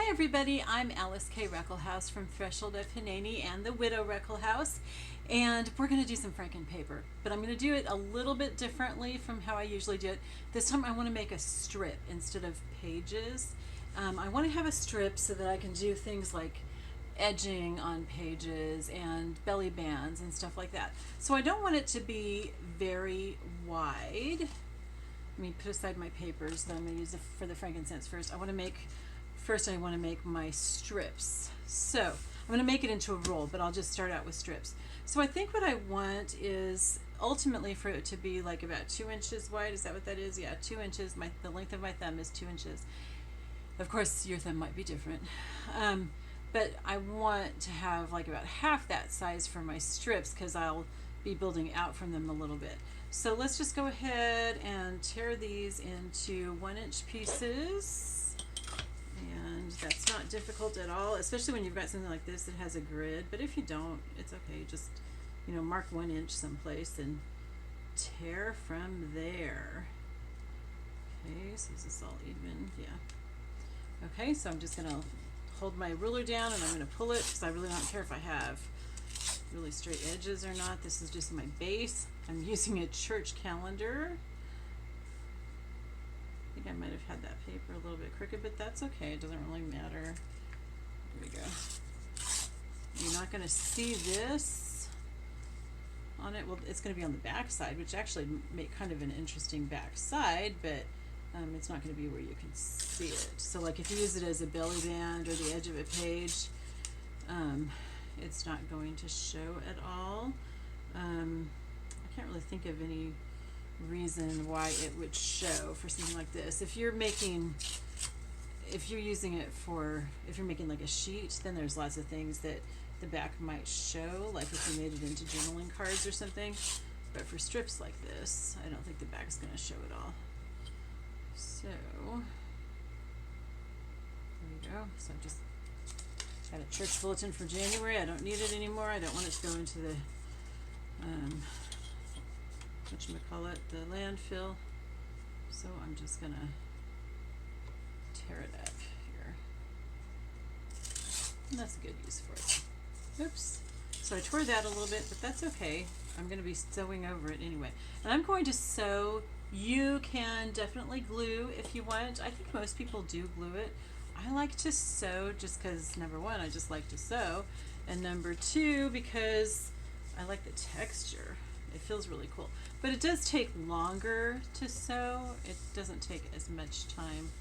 Hi everybody, I'm Alyce-Kay Ruckelshaus from Threshold of Hineni and the Widow Ruckelshaus, and we're going to do some Frankenpaper, but I'm going to do it a little bit differently from how I usually do it. This time I want to make a strip instead of pages. I want to have a strip so that I can do things like edging on pages and belly bands and stuff like that. So I don't want it to be very wide. Let me put aside my papers that I'm going to use for the frankincense first. I want to make my strips. So I'm going to make it into a roll, but I'll just start out with strips. So I think what I want is ultimately for it to be like about 2 inches wide. Is that what that is? Yeah, 2 inches. The length of my thumb is 2 inches. Of course, your thumb might be different. But I want to have like about half that size for my strips because I'll be building out from them a little bit. So let's just go ahead and tear these into 1-inch pieces. And that's not difficult at all, especially when you've got something like this that has a grid. But if you don't, it's okay. Just, mark 1 inch someplace and tear from there. Okay, so is this all even? Yeah. Okay, so I'm just going to hold my ruler down and I'm going to pull it because I really don't care if I have really straight edges or not. This is just my base. I'm using a church calendar. I think I might have had that paper a little bit crooked, but that's okay. It doesn't really matter. Here we go. You're not going to see this on it. Well, it's going to be on the back side, which actually make kind of an interesting back side, but it's not going to be where you can see it. So like if you use it as a belly band or the edge of a page, it's not going to show at all. I can't really think of any reason why it would show for something like this. If you're making like a sheet, then there's lots of things that the back might show, like if you made it into journaling cards or something. But for strips like this, I don't think the back's going to show at all. So there you go. So I just got a church bulletin for January. I don't need it anymore. I don't want it to go into the whatchamacallit, the landfill. So I'm just gonna tear it up here. And that's a good use for it. Oops. So I tore that a little bit, but that's okay. I'm gonna be sewing over it anyway. And I'm going to sew. You can definitely glue if you want. I think most people do glue it. I like to sew just because, number one, I just like to sew. And number two, because I like the texture. It feels really cool. But it does take longer to sew. It doesn't take as much time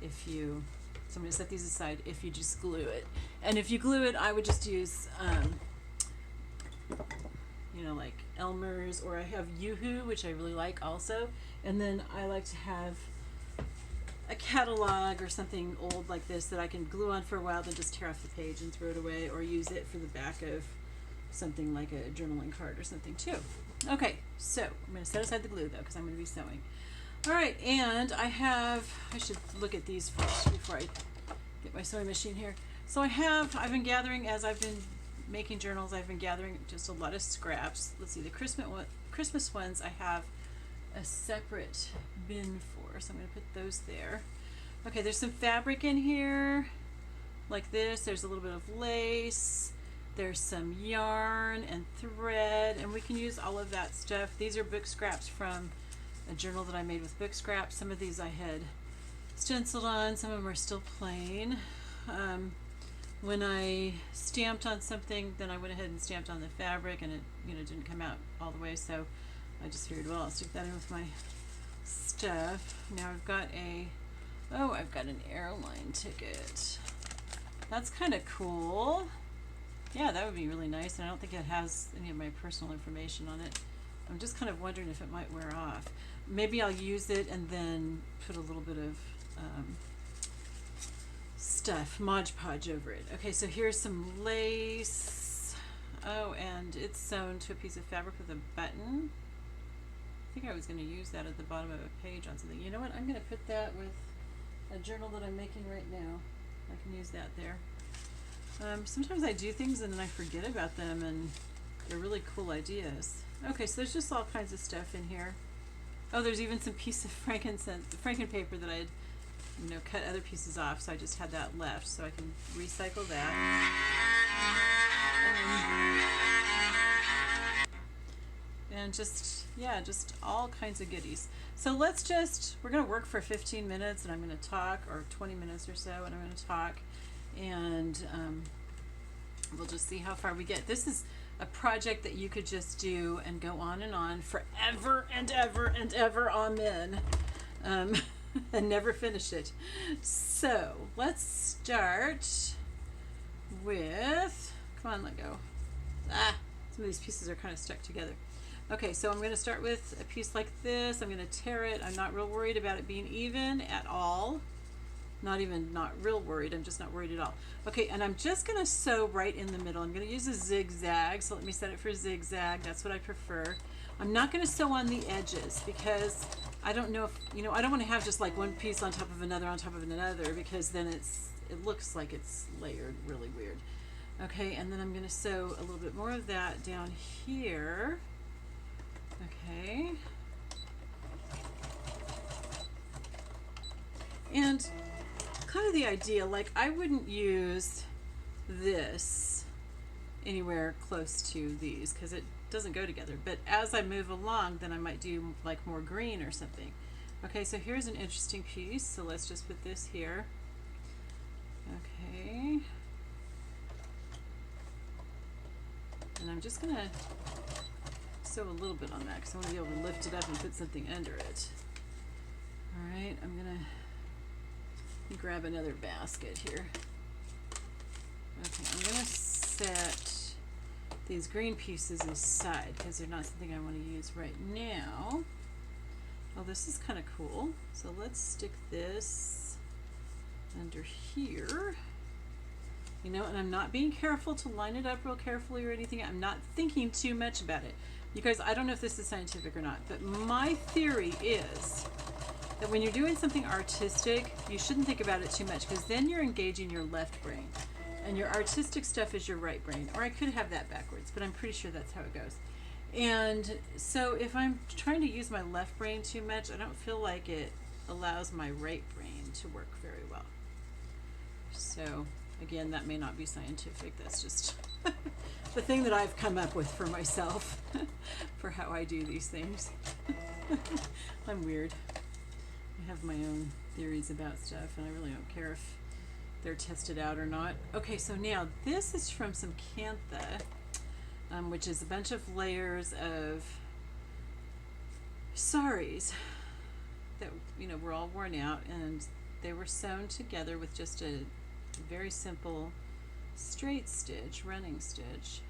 if you, so I'm going to set these aside, if you just glue it. And if you glue it, I would just use, like Elmer's, or I have Yoo-Hoo, which I really like also. And then I like to have a catalog or something old like this that I can glue on for a while, then just tear off the page and throw it away, or use it for the back of something like a journaling card or something too. Okay, so I'm going to set aside the glue though because I'm going to be sewing. All right, and I should look at these first before I get my sewing machine here. So I've been gathering, as I've been making journals, I've been gathering just a lot of scraps. Let's see, the Christmas ones I have a separate bin for, so I'm going to put those there. Okay, there's some fabric in here like this. There's a little bit of lace. There's some yarn and thread, and we can use all of that stuff. These are book scraps from a journal that I made with book scraps. Some of these I had stenciled on, some of them are still plain. When I stamped on something, then I went ahead and stamped on the fabric, and it didn't come out all the way, so I just figured, well, I'll stick that in with my stuff. Now I've got an airline ticket. That's kind of cool. Yeah, that would be really nice, and I don't think it has any of my personal information on it. I'm just kind of wondering if it might wear off. Maybe I'll use it and then put a little bit of stuff, Mod Podge over it. Okay, so here's some lace. Oh, and it's sewn to a piece of fabric with a button. I think I was going to use that at the bottom of a page on something. You know what? I'm going to put that with a journal that I'm making right now. I can use that there. Sometimes I do things and then I forget about them, and they're really cool ideas. Okay, so there's just all kinds of stuff in here. Oh, there's even some piece of Frankenpaper that I had you know, cut other pieces off, so I just had that left, so I can recycle that. And just, yeah, just all kinds of goodies. So we're going to work for 15 minutes, and I'm going to talk, or 20 minutes or so, and I'm going to talk, and we'll just see how far we get. This is a project that you could just do and go on and on forever and ever and ever, amen, and never finish it. So let's start with, come on, let go. Some of these pieces are kind of stuck together. Okay, so I'm going to start with a piece like this. I'm going to tear it. I'm not real worried about it being even at all. Not real worried. I'm just not worried at all. Okay, and I'm just going to sew right in the middle. I'm going to use a zigzag, so let me set it for zigzag. That's what I prefer. I'm not going to sew on the edges because I don't know if, you know, I don't want to have just like one piece on top of another because then it looks like it's layered really weird. Okay, and then I'm going to sew a little bit more of that down here. Okay. And kind of the idea, like I wouldn't use this anywhere close to these because it doesn't go together. But as I move along, then I might do like more green or something. Okay, so here's an interesting piece. So let's just put this here. Okay. And I'm just going to sew a little bit on that because I want to be able to lift it up and put something under it. All right, I'm going to grab another basket here. Okay, I'm going to set these green pieces aside because they're not something I want to use right now. Oh, this is kind of cool. So let's stick this under here. You know, and I'm not being careful to line it up real carefully or anything. I'm not thinking too much about it. You guys, I don't know if this is scientific or not, but my theory is that when you're doing something artistic, you shouldn't think about it too much because then you're engaging your left brain. And your artistic stuff is your right brain. Or I could have that backwards, but I'm pretty sure that's how it goes. And so if I'm trying to use my left brain too much, I don't feel like it allows my right brain to work very well. So again, that may not be scientific. That's just the thing that I've come up with for myself for how I do these things. I'm weird. I have my own theories about stuff, and I really don't care if they're tested out or not. Okay, so now this is from some Cantha, which is a bunch of layers of saris that, you know, were all worn out, and they were sewn together with just a very simple straight stitch, running stitch,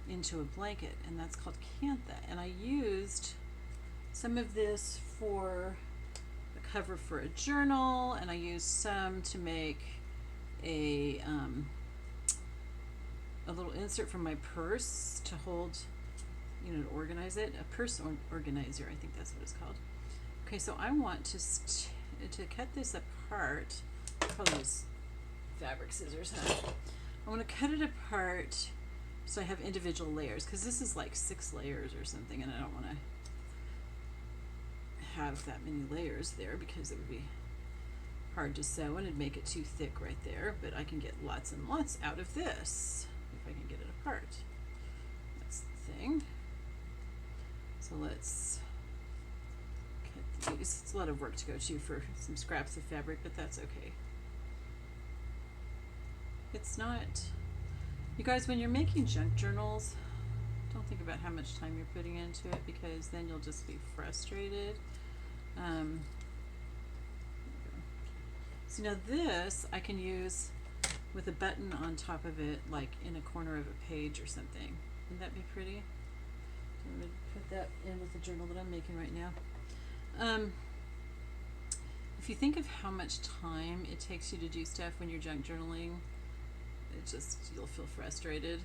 into a blanket, and that's called Cantha. And I used some of this for a cover for a journal, and I used some to make a little insert for my purse to hold, you know, to organize it. A purse organizer, I think that's what it's called. Okay, so I want to cut this apart. I'll probably use fabric scissors, huh? I want to cut it apart so I have individual layers, because this is like 6 layers or something, and I don't want to have that many layers there because it would be hard to sew and it'd make it too thick right there. But I can get lots and lots out of this if I can get it apart. That's the thing. So let's cut these. It's a lot of work to go to for some scraps of fabric, but that's okay. It's not, you guys, when you're making junk journals, don't think about how much time you're putting into it, because then you'll just be frustrated. So now this I can use with a button on top of it, like in a corner of a page or something. Wouldn't that be pretty? I'm going to put that in with the journal that I'm making right now. If you think of how much time it takes you to do stuff when you're junk journaling, you'll feel frustrated.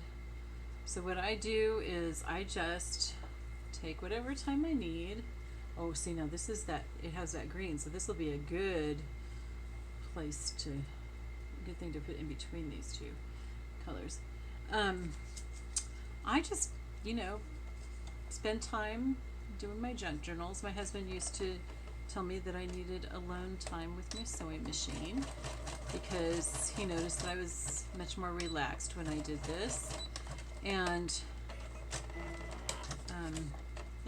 So what I do is I just take whatever time I need. Oh, see, now this is that, it has that green, so this will be a good place to, good thing to put in between these two colors. I just, you know, spend time doing my junk journals. My husband used to tell me that I needed alone time with my sewing machine because he noticed that I was much more relaxed when I did this. And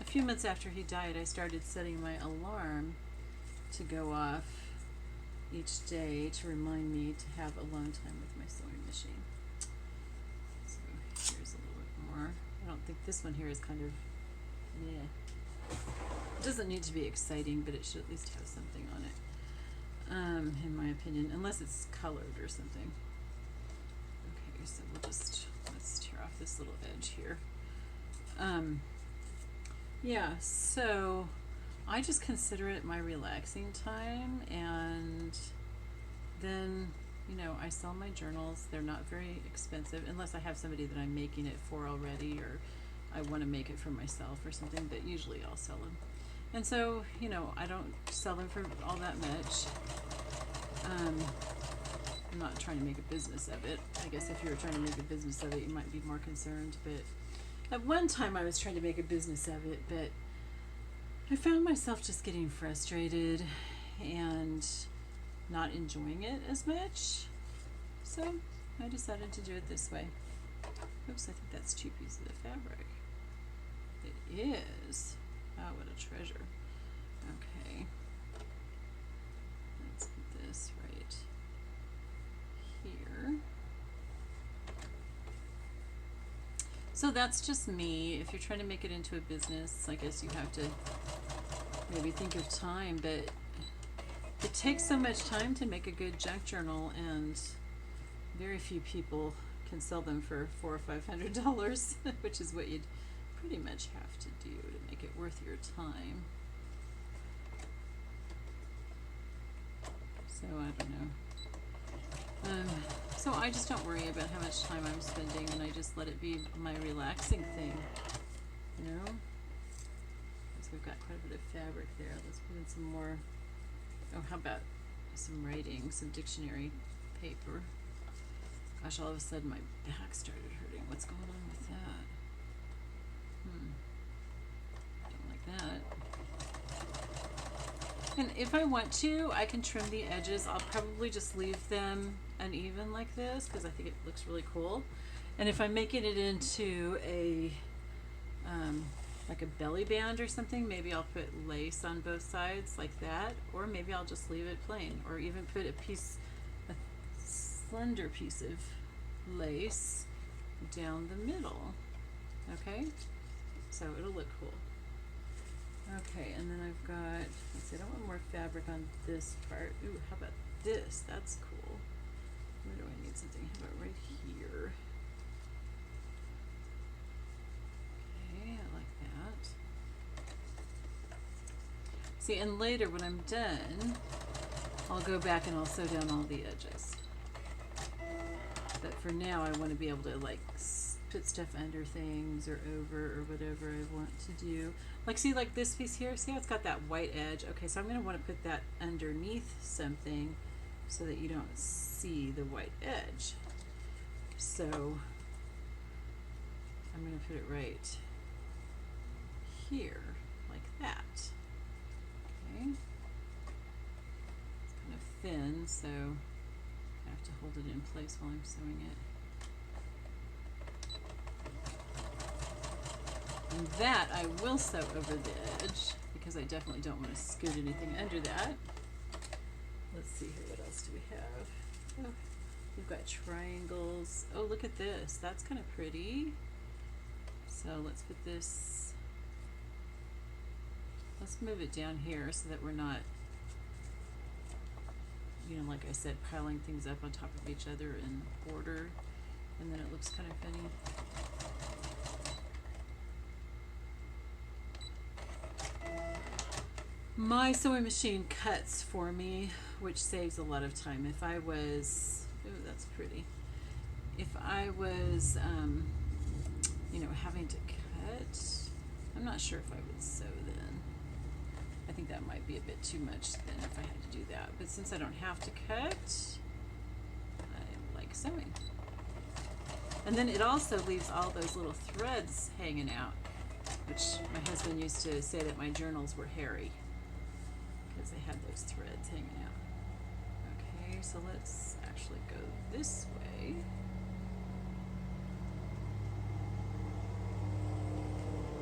a few months after he died, I started setting my alarm to go off each day to remind me to have alone time with my sewing machine. So here's a little bit more. I don't think this one here is kind of, yeah. It doesn't need to be exciting, but it should at least have something on it, in my opinion, unless it's colored or something. Okay, so let's tear off this little edge here. Yeah, so I just consider it my relaxing time, and then, you know, I sell my journals. They're not very expensive unless I have somebody that I'm making it for already, or I want to make it for myself or something, but usually I'll sell them. And so, you know, I don't sell them for all that much. I'm not trying to make a business of it. I guess if you were trying to make a business of it, you might be more concerned, but at one time I was trying to make a business of it, but I found myself just getting frustrated and not enjoying it as much. So I decided to do it this way. Oops, I think that's 2 pieces of fabric. It is. Oh, what a treasure. Okay. Let's put this right here. So that's just me. If you're trying to make it into a business, I guess you have to maybe think of time, but it takes so much time to make a good junk journal, and very few people can sell them for $400 or $500, which is what you'd pretty much have to do to make it worth your time. So I don't know. So I just don't worry about how much time I'm spending, and I just let it be my relaxing thing, you know? So we've got quite a bit of fabric there. Let's put in some more. Oh, how about some writing, some dictionary paper? Gosh, all of a sudden my back started hurting. What's going on with that? Don't like that. And if I want to, I can trim the edges. I'll probably just leave them uneven like this because I think it looks really cool. And if I'm making it into a like a belly band or something, maybe I'll put lace on both sides like that, or maybe I'll just leave it plain, or even put a slender piece of lace down the middle. Okay, so it'll look cool. Okay, and then I've got, let's see, I don't want more fabric on this part. Ooh, how about this? That's cool. Where do I need something? How about right here? Okay, I like that. See, and later when I'm done, I'll go back and I'll sew down all the edges. But for now, I want to be able to like put stuff under things or over or whatever I want to do. Like, see, like this piece here, see how it's got that white edge? Okay, so I'm going to want to put that underneath something so that you don't see the white edge. So I'm going to put it right here, like that. Okay. It's kind of thin, so I have to hold it in place while I'm sewing it. And that I will sew over the edge because I definitely don't want to scoot anything under that. Let's see here, what else do we have? Oh, we've got triangles. Oh, look at this. That's kind of pretty. So let's put this, let's move it down here so that we're not, you know, like I said, piling things up on top of each other in order, and then it looks kind of funny. My sewing machine cuts for me, which saves a lot of time. If I was, oh, that's pretty. If I was, you know, having to cut, I'm not sure if I would sew then. I think that might be a bit too much then if I had to do that. But since I don't have to cut, I like sewing. And then it also leaves all those little threads hanging out, which my husband used to say that my journals were hairy. because they had those threads hanging out. Okay, so let's actually go this way.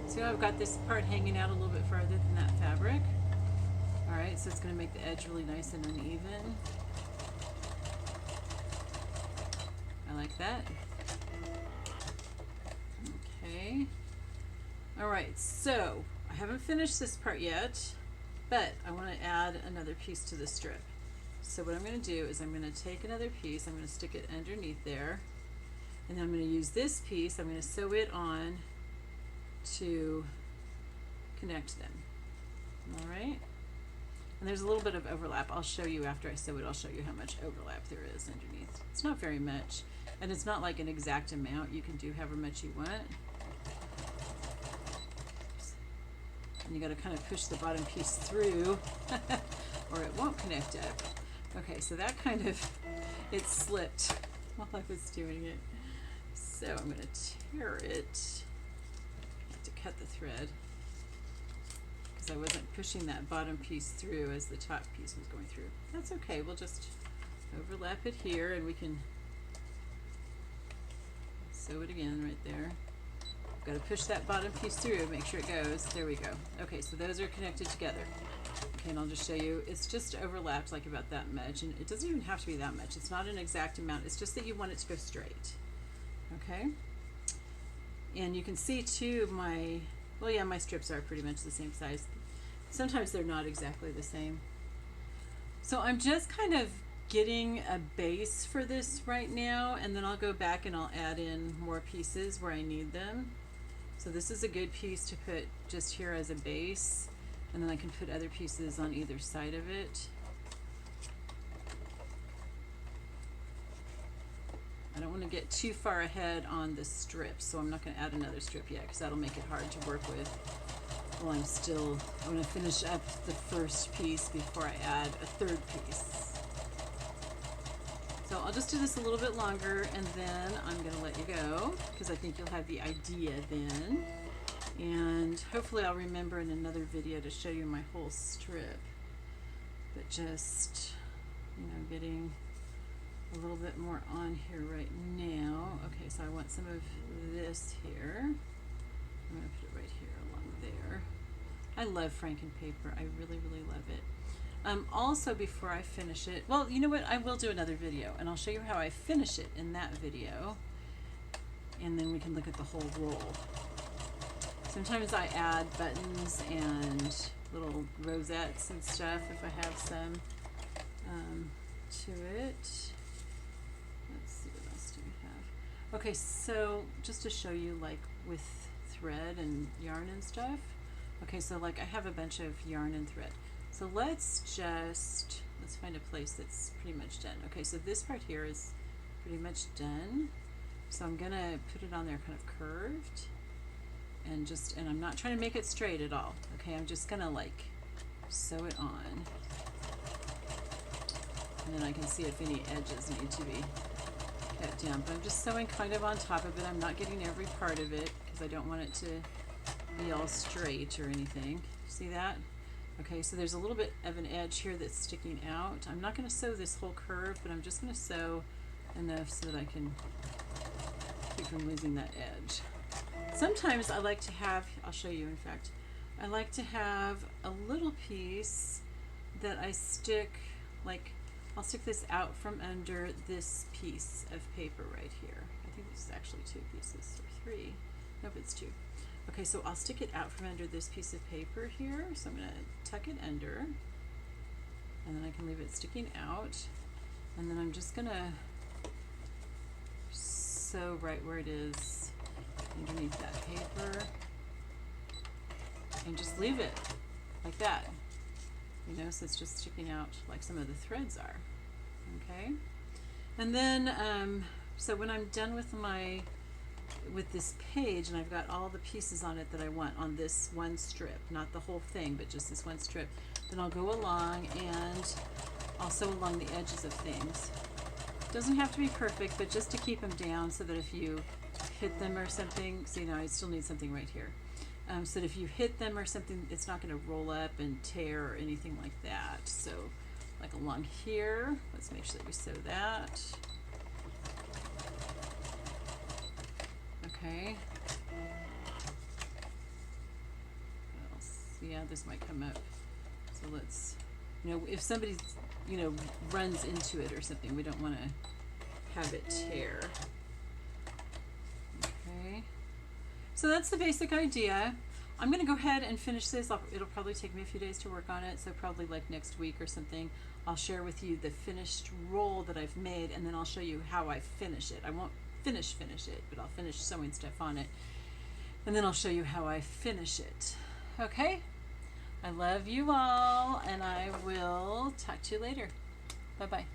See how I've got this part hanging out a little bit farther than that fabric? Alright, so it's going to make the edge really nice and uneven. I like that. Okay. Alright, so I haven't finished this part yet, but I want to add another piece to the strip. So what I'm going to do is I'm going to take another piece, I'm going to stick it underneath there, and then I'm going to use this piece, I'm going to sew it on to connect them. Alright? And there's a little bit of overlap. I'll show you after I sew it, I'll show you how much overlap there is underneath. It's not very much, and it's not like an exact amount. You can do however much you want. And you got to kind of push the bottom piece through or it won't connect up. Okay, so that kind of, it slipped while I was doing it. So I'm going to tear it. I have to cut the thread because I wasn't pushing that bottom piece through as the top piece was going through. That's okay, we'll just overlap it here and we can sew it again right there. Got to push that bottom piece through and make sure it goes. There we go. Okay, so those are connected together. Okay, and I'll just show you. It's just overlapped like about that much, and it doesn't even have to be that much. It's not an exact amount. It's just that you want it to go straight. Okay? And you can see too my, well yeah, my strips are pretty much the same size. Sometimes they're not exactly the same. So I'm just kind of getting a base for this right now, and then I'll go back and I'll add in more pieces where I need them. So this is a good piece to put just here as a base, and then I can put other pieces on either side of it. I don't want to get too far ahead on the strip, so I'm not going to add another strip yet because that'll make it hard to work with while I'm going to finish up the first piece before I add a third piece. So I'll just do this a little bit longer and then I'm going to let you go because I think you'll have the idea then. And hopefully I'll remember in another video to show you my whole strip. But just, you know, getting a little bit more on here right now. Okay, so I want some of this here. I'm going to put it right here along there. I love Frankenpaper. I really, really love it. Also, before I finish it, well, you know what, I will do another video and I'll show you how I finish it in that video, and then we can look at the whole roll. Sometimes I add buttons and little rosettes and stuff if I have some to it. Let's see, what else do we have? Okay, so just to show you, like with thread and yarn and stuff. Okay, so like I have a bunch of yarn and thread. So let's find a place that's pretty much done. Okay, so this part here is pretty much done. So I'm gonna put it on there kind of curved and I'm not trying to make it straight at all. Okay, I'm just gonna like sew it on. And then I can see if any edges need to be cut down. But I'm just sewing kind of on top of it. I'm not getting every part of it because I don't want it to be all straight or anything. See that? Okay, so there's a little bit of an edge here that's sticking out. I'm not going to sew this whole curve, but I'm just going to sew enough so that I can keep from losing that edge. Sometimes I like to have, I'll show you in fact, I like to have a little piece that I stick, like I'll stick this out from under this piece of paper right here. I think this is actually 2 pieces, or 3. Nope, it's 2. Okay, so I'll stick it out from under this piece of paper here. So I'm going to tuck it under, and then I can leave it sticking out. And then I'm just going to sew right where it is underneath that paper. And just leave it like that. You know, so it's just sticking out like some of the threads are. Okay? And then, so when I'm done with this page and I've got all the pieces on it that I want on this one strip, not the whole thing, but just this one strip, then I'll go along and I'll sew along the edges of things. Doesn't have to be perfect, but just to keep them down so that if you hit them or something, so you know, I still need something right here. so that if you hit them or something, it's not going to roll up and tear or anything like that. So like along here, let's make sure that we sew that. Okay. What else? Yeah, this might come up. So let's, if somebody, runs into it or something, we don't want to have it tear. Okay. So that's the basic idea. I'm going to go ahead and finish this. It'll probably take me a few days to work on it, so probably like next week or something, I'll share with you the finished roll that I've made, and then I'll show you how I finish it. I won't finish it, but I'll finish sewing stuff on it, and then I'll show you how I finish it. Okay? I love you all, and I will talk to you later. Bye-bye.